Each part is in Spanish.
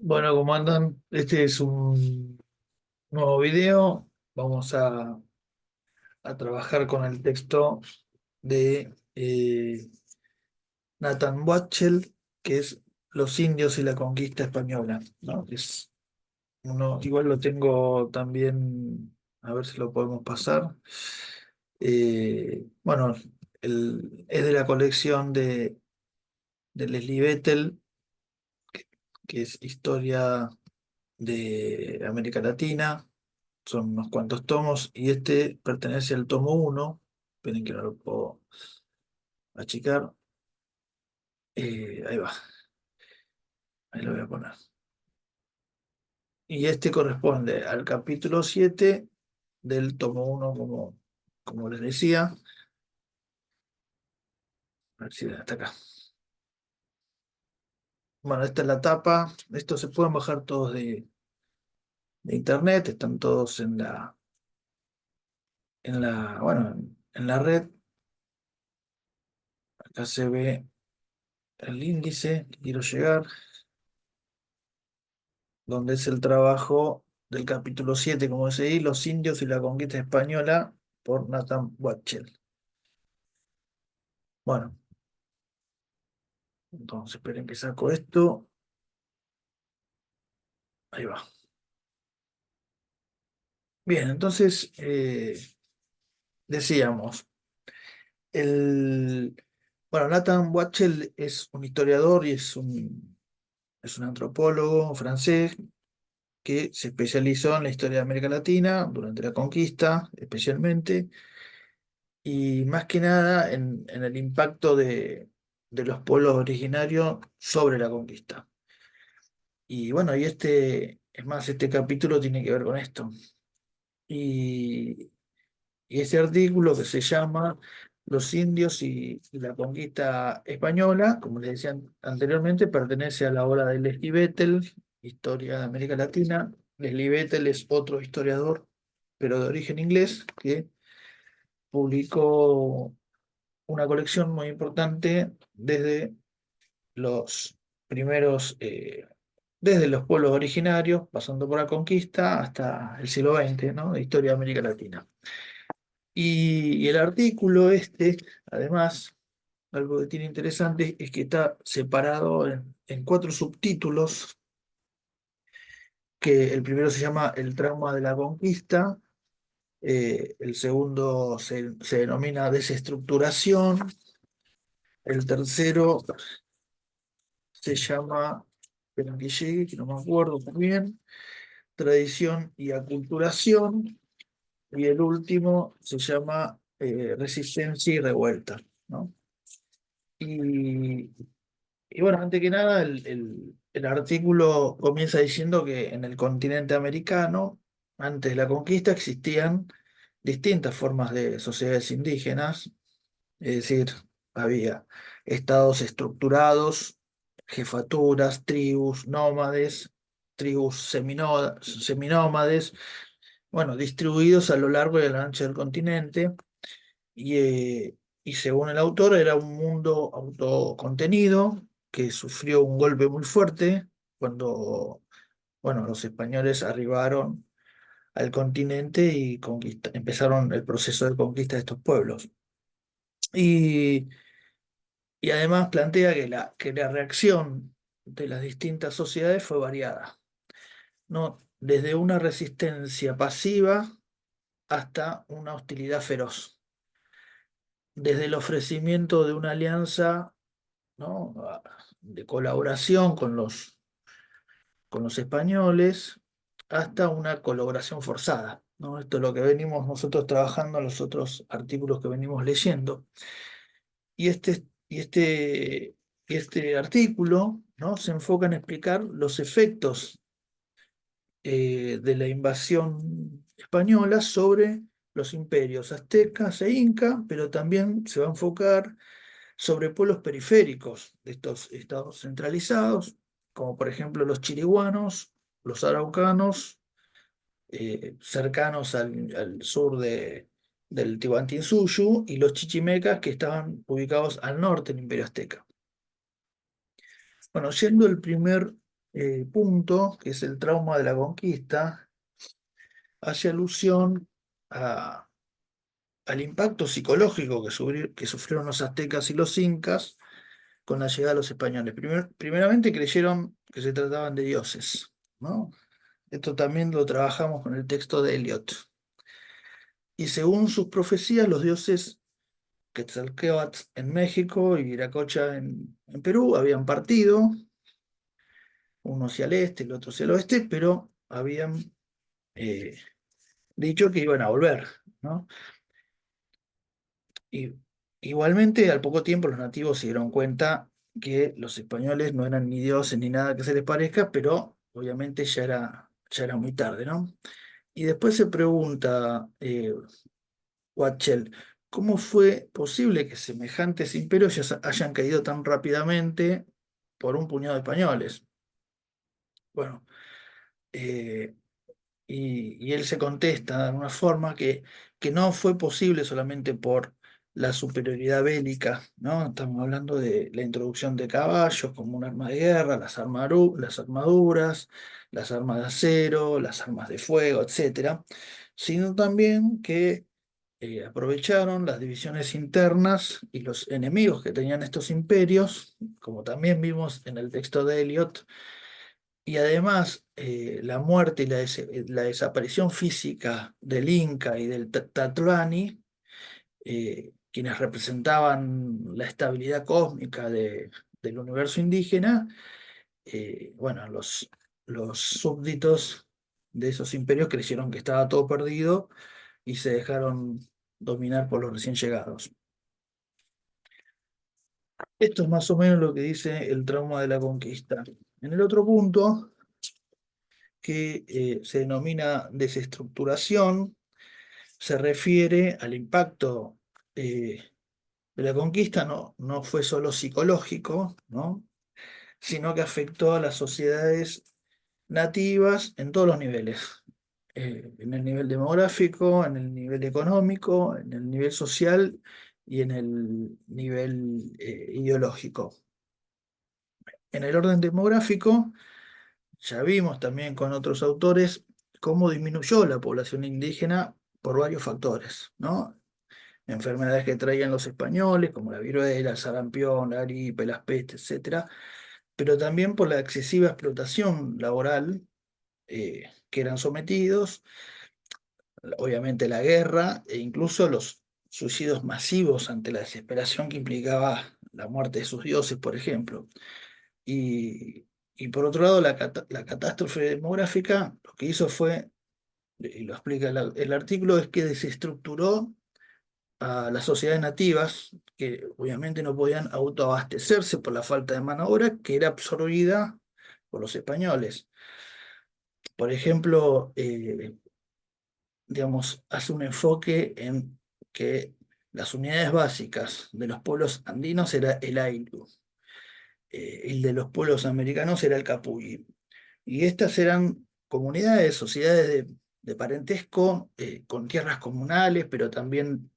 Bueno, como andan, este es un nuevo video. Vamos a trabajar con el texto de Nathan Buachel, que es Los indios y la conquista española, ¿no? Es uno, igual lo tengo también, a ver si lo podemos pasar. Bueno, es de la colección de Leslie Vettel, que es Historia de América Latina. Son unos cuantos tomos y este pertenece al tomo uno. Esperen que no lo puedo achicar. Ahí va, ahí lo voy a poner. Y este corresponde al capítulo 7 del tomo uno, como les decía. A ver si hasta acá. Bueno, esta es la tapa. Estos se pueden bajar todos de internet, están todos bueno, en la red. Acá se ve el índice que quiero llegar, donde es el trabajo del capítulo 7 como decía, Los indios y la conquista española, por Nathan Buachel. Bueno, entonces esperen que saco esto. Ahí va. Bien, entonces decíamos, el, bueno, Nathan Buachel es un historiador y es un antropólogo francés que se especializó en la historia de América Latina durante la conquista, especialmente, y más que nada en el impacto de los pueblos originarios sobre la conquista. Y bueno, es más, este capítulo tiene que ver con esto. Y, y ese artículo que se llama Los indios y la conquista española, como les decía anteriormente, pertenece a la obra de Leslie Vettel, Historia de América Latina. Leslie Vettel es otro historiador, pero de origen inglés, que publicó una colección muy importante los primeros, desde los pueblos originarios, pasando por la conquista hasta el siglo XX, ¿no? De historia de América Latina. Y el artículo este, además, algo que tiene interesante es que está separado en cuatro subtítulos, que el primero se llama El trauma de la conquista, el segundo se denomina Desestructuración, el tercero se llama, esperen que llegue, que no me acuerdo muy bien, Tradición y Aculturación, y el último se llama Resistencia y Revuelta, ¿no? Y, y bueno, antes que nada, el artículo comienza diciendo que en el continente americano, antes de la conquista, existían distintas formas de sociedades indígenas, es decir, había estados estructurados, jefaturas, tribus seminómades, bueno, distribuidos a lo largo y a lo ancho del continente. Y según el autor, era un mundo autocontenido que sufrió un golpe muy fuerte cuando, bueno, los españoles arribaron al continente y empezaron el proceso de conquista de estos pueblos. Y, y además plantea que la reacción de las distintas sociedades fue variada, ¿no? Desde una resistencia pasiva hasta una hostilidad feroz, desde el ofrecimiento de una alianza, ¿no? De colaboración con los españoles hasta una colaboración forzada, ¿no? Esto es lo que venimos nosotros trabajando en los otros artículos que venimos leyendo. Y este artículo, ¿no? Se enfoca en explicar los efectos de la invasión española sobre los imperios aztecas e inca, pero también se va a enfocar sobre pueblos periféricos de estos estados centralizados, como por ejemplo los chiriguanos, los araucanos, cercanos al sur del Tihuantinsuyo, y los chichimecas que estaban ubicados al norte del Imperio Azteca. Bueno, yendo el primer punto, que es el trauma de la conquista, hace alusión a- al impacto psicológico que sufrieron los aztecas y los incas con la llegada de los españoles. Primeramente creyeron que se trataban de dioses, ¿no? Esto también lo trabajamos con el texto de Eliot. Y según sus profecías, los dioses Quetzalcóatl en México y Viracocha en Perú habían partido, uno hacia el este, el otro hacia el oeste, pero habían eh, dicho que iban a volver, ¿no? Y igualmente, al poco tiempo, los nativos se dieron cuenta que los españoles no eran ni dioses ni nada que se les parezca, pero obviamente ya era muy tarde, ¿no? Y después se pregunta Watchell, ¿cómo fue posible que semejantes imperios hayan caído tan rápidamente por un puñado de españoles? Bueno, eh, y él se contesta de una forma que no fue posible solamente por la superioridad bélica, ¿no? Estamos hablando de la introducción de caballos como un arma de guerra, las armaduras, las armas de acero, las armas de fuego, etcétera, sino también que aprovecharon las divisiones internas y los enemigos que tenían estos imperios, como también vimos en el texto de Eliot, y además la muerte y la desaparición física del Inca y del Tatlani, quienes representaban la estabilidad cósmica del universo indígena, bueno, los súbditos de esos imperios creyeron que estaba todo perdido y se dejaron dominar por los recién llegados. Esto es más o menos lo que dice el trauma de la conquista. En el otro punto, que se denomina desestructuración, se refiere al impacto de la conquista, no fue solo psicológico, ¿no? Sino que afectó a las sociedades nativas en todos los niveles. En el nivel demográfico, en el nivel económico, en el nivel social y en el nivel ideológico. En el orden demográfico, ya vimos también con otros autores cómo disminuyó la población indígena por varios factores, ¿no? Enfermedades que traían los españoles, como la viruela, el sarampión, la gripe, las pestes, etcétera, pero también por la excesiva explotación laboral que eran sometidos, obviamente la guerra e incluso los suicidios masivos ante la desesperación que implicaba la muerte de sus dioses, por ejemplo. Y por otro lado, la catástrofe demográfica lo que hizo fue, y lo explica el artículo, es que desestructuró a las sociedades nativas, que obviamente no podían autoabastecerse por la falta de mano de obra, que era absorbida por los españoles. Por ejemplo, digamos, hace un enfoque en que las unidades básicas de los pueblos andinos era el ayllu, el de los pueblos americanos era el capulli. Y estas eran comunidades, sociedades de parentesco, con tierras comunales, pero también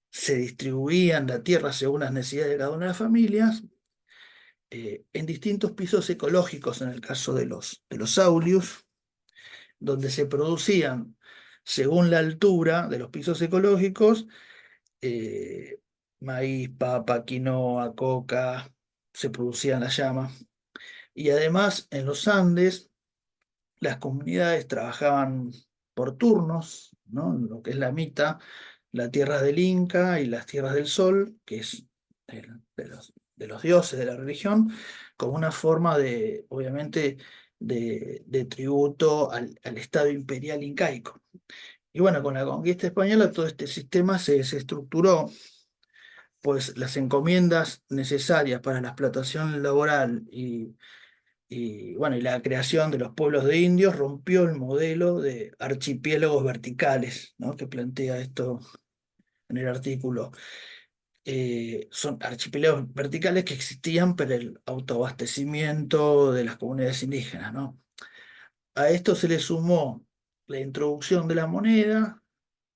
se distribuían la tierra según las necesidades de cada una de las familias, en distintos pisos ecológicos, en el caso de los aulius, donde se producían, según la altura de los pisos ecológicos, eh, maíz, papa, quinoa, coca, se producían las llamas. Y además, en los Andes, las comunidades trabajaban por turnos, ¿no? En lo que es la mitad, las tierras del Inca y las tierras del Sol, que es de los dioses de la religión, como una forma de, obviamente, de tributo al Estado imperial incaico. Y bueno, con la conquista española todo este sistema se desestructuró, pues las encomiendas necesarias para la explotación laboral y bueno, y la creación de los pueblos de indios rompió el modelo de archipiélagos verticales, ¿no? Que plantea esto en el artículo. Son archipiélagos verticales que existían para el autoabastecimiento de las comunidades indígenas, ¿no? A esto se le sumó la introducción de la moneda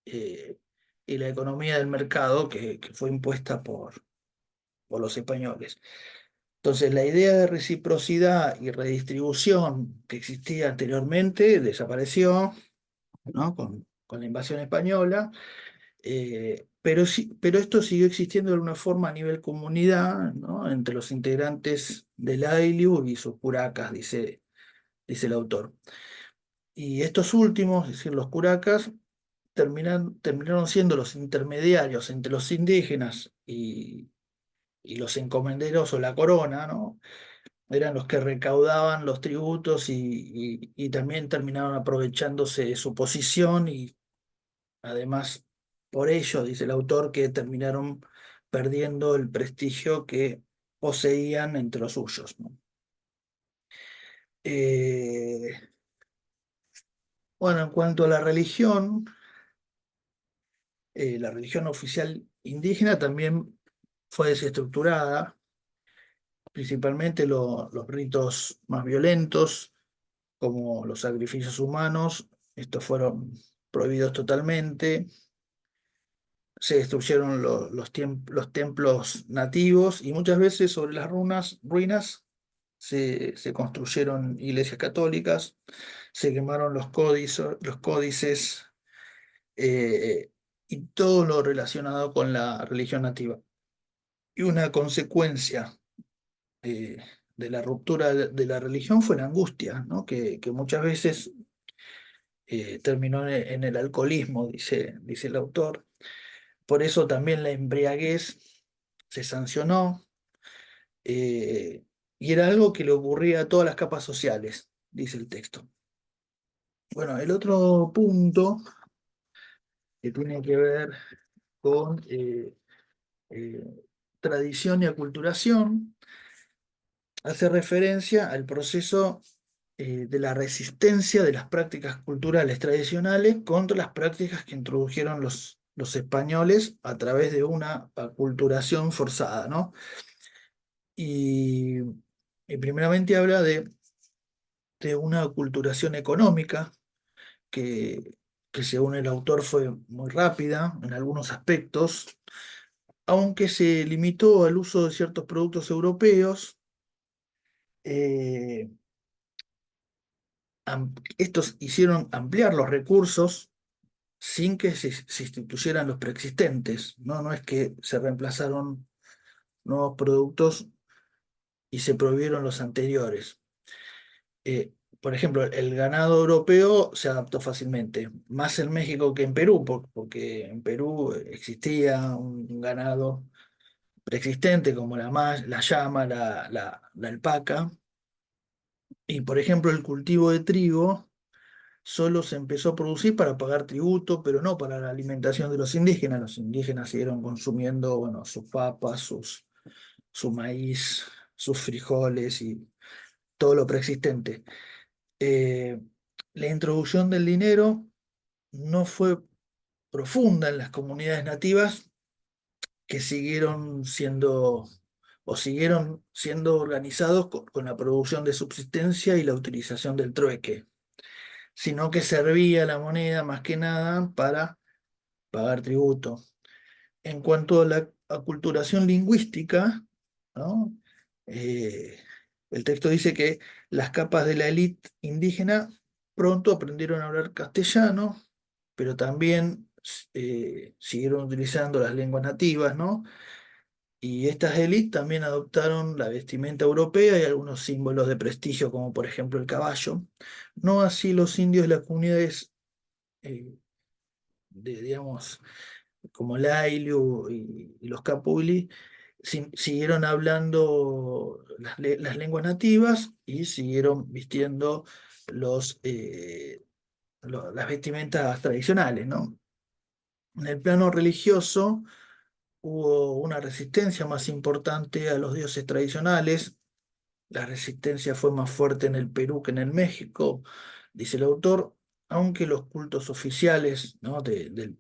eh, y la economía del mercado que fue impuesta por los españoles. Entonces, la idea de reciprocidad y redistribución que existía anteriormente desapareció, ¿no? Con la invasión española, pero, sí, pero esto siguió existiendo de alguna forma a nivel comunidad, ¿no? Entre los integrantes del AILU y sus curacas, dice el autor. Y estos últimos, es decir, los curacas, terminaron siendo los intermediarios entre los indígenas y los encomenderos o la corona, ¿no? Eran los que recaudaban los tributos y también terminaron aprovechándose de su posición y además por ello, dice el autor, que terminaron perdiendo el prestigio que poseían entre los suyos, ¿no? Eh, bueno, en cuanto a la religión oficial indígena también fue desestructurada, principalmente los ritos más violentos, como los sacrificios humanos, estos fueron prohibidos totalmente. Se destruyeron los templos nativos y muchas veces sobre las ruinas se construyeron iglesias católicas, se quemaron los códices y todo lo relacionado con la religión nativa. Y una consecuencia eh, de la ruptura de la religión fue la angustia, ¿no? Que muchas veces terminó en el alcoholismo, dice el autor. Por eso también la embriaguez se sancionó, eh, y era algo que le ocurría a todas las capas sociales, dice el texto. Bueno, el otro punto que tiene que ver con eh, tradición y aculturación hace referencia al proceso de la resistencia de las prácticas culturales tradicionales contra las prácticas que introdujeron los españoles a través de una aculturación forzada, ¿no? Y, y primeramente habla de una aculturación económica que, que según el autor fue muy rápida en algunos aspectos, aunque se limitó al uso de ciertos productos europeos. eh, Estos hicieron ampliar los recursos sin que se instituyeran los preexistentes, ¿no? No es que se reemplazaron nuevos productos y se prohibieron los anteriores. Por ejemplo, el ganado europeo se adaptó fácilmente, más en México que en Perú, porque en Perú existía un ganado preexistente como la llama, la alpaca, y por ejemplo el cultivo de trigo solo se empezó a producir para pagar tributo, pero no para la alimentación de los indígenas. Los indígenas siguieron consumiendo, bueno, sus papas, su maíz, sus frijoles y todo lo preexistente. Eh, la introducción del dinero no fue profunda en las comunidades nativas que siguieron siendo organizados con la producción de subsistencia y la utilización del trueque, sino que servía la moneda más que nada para pagar tributo. En cuanto a la aculturación lingüística, ¿no? Eh, el texto dice que las capas de la élite indígena pronto aprendieron a hablar castellano, pero también siguieron utilizando las lenguas nativas, ¿no? Y estas élites también adoptaron la vestimenta europea y algunos símbolos de prestigio, como por ejemplo el caballo. No así los indios de las comunidades, eh, digamos, como el Ayllu y los Capuli, siguieron hablando las lenguas nativas y siguieron vistiendo las vestimentas tradicionales, ¿no? En el plano religioso hubo una resistencia más importante a los dioses tradicionales. La resistencia fue más fuerte en el Perú que en el México, dice el autor, aunque los cultos oficiales, ¿no? de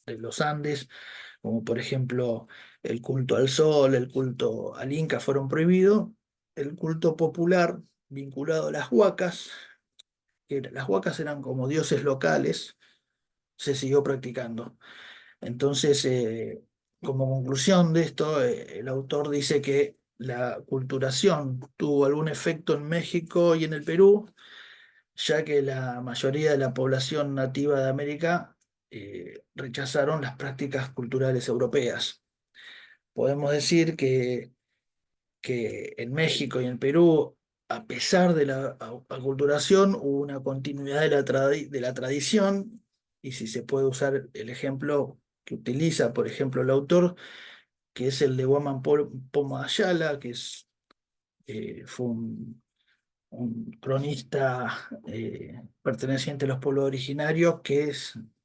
los Andes, como por ejemplo el culto al sol, el culto al Inca, fueron prohibidos. El culto popular vinculado a las huacas, las huacas eran como dioses locales, se siguió practicando. Entonces, como conclusión de esto, el autor dice que la culturación tuvo algún efecto en México y en el Perú, ya que la mayoría de la población nativa de América rechazaron las prácticas culturales europeas. Podemos decir que en México y en Perú, a pesar de la aculturación, hubo una continuidad de de la tradición, y si se puede usar el ejemplo que utiliza, por ejemplo, el autor, que es el de Poma Ayala, fue un cronista perteneciente a los pueblos originarios,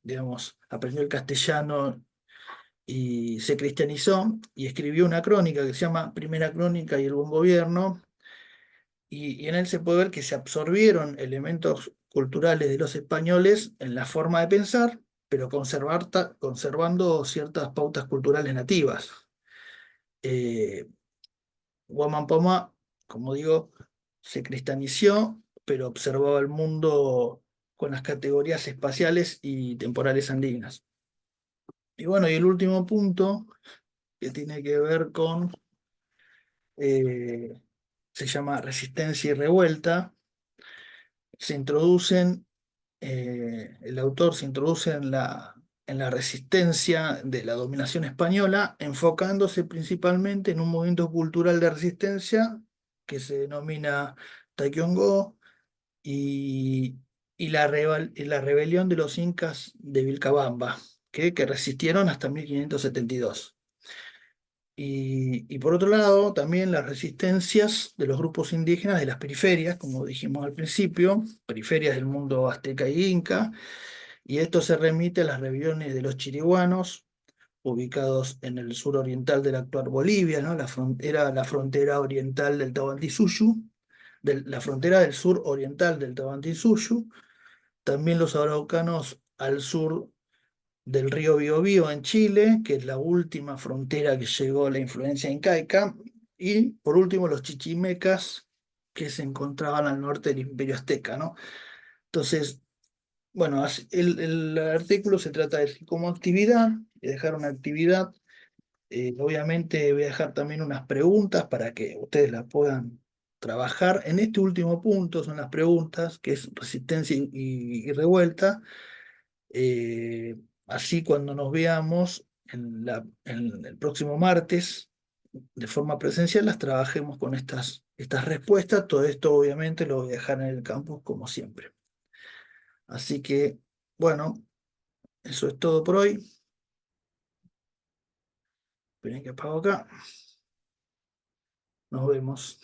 digamos, aprendió el castellano y se cristianizó y escribió una crónica que se llama Primera Crónica y el Buen Gobierno, y en él se puede ver que se absorbieron elementos culturales de los españoles en la forma de pensar, pero conservando ciertas pautas culturales nativas. Eh, Guaman Poma, como digo, se cristianizó, pero observaba el mundo con las categorías espaciales y temporales andinas. Y bueno, y el último punto, que tiene que ver con, eh, se llama resistencia y revuelta, se introducen, el autor se introduce en la resistencia de la dominación española, enfocándose principalmente en un movimiento cultural de resistencia que se denomina Taekwondo y, y la rebelión de los incas de Vilcabamba, que resistieron hasta 1572. Y por otro lado, también las resistencias de los grupos indígenas de las periferias, como dijimos al principio, periferias del mundo azteca y inca, y esto se remite a las rebeliones de los chiriguanos, ubicados en el sur oriental de la actual Bolivia, ¿no? La frontera oriental del Tahuantinsuyo, la frontera del sur oriental del Tahuantinsuyo, también los araucanos al sur del río Biobío en Chile, que es la última frontera que llegó la influencia incaica, y por último los chichimecas que se encontraban al norte del Imperio Azteca, ¿no? Entonces, bueno, el artículo se trata de como actividad, de dejar una actividad. Obviamente voy a dejar también unas preguntas para que ustedes las puedan trabajar. En este último punto son las preguntas, que es resistencia y revuelta. Así cuando nos veamos en el próximo martes de forma presencial, las trabajemos con estas respuestas. Todo esto obviamente lo voy a dejar en el campus como siempre. Así que, bueno, eso es todo por hoy. Esperen que apago acá. Nos vemos.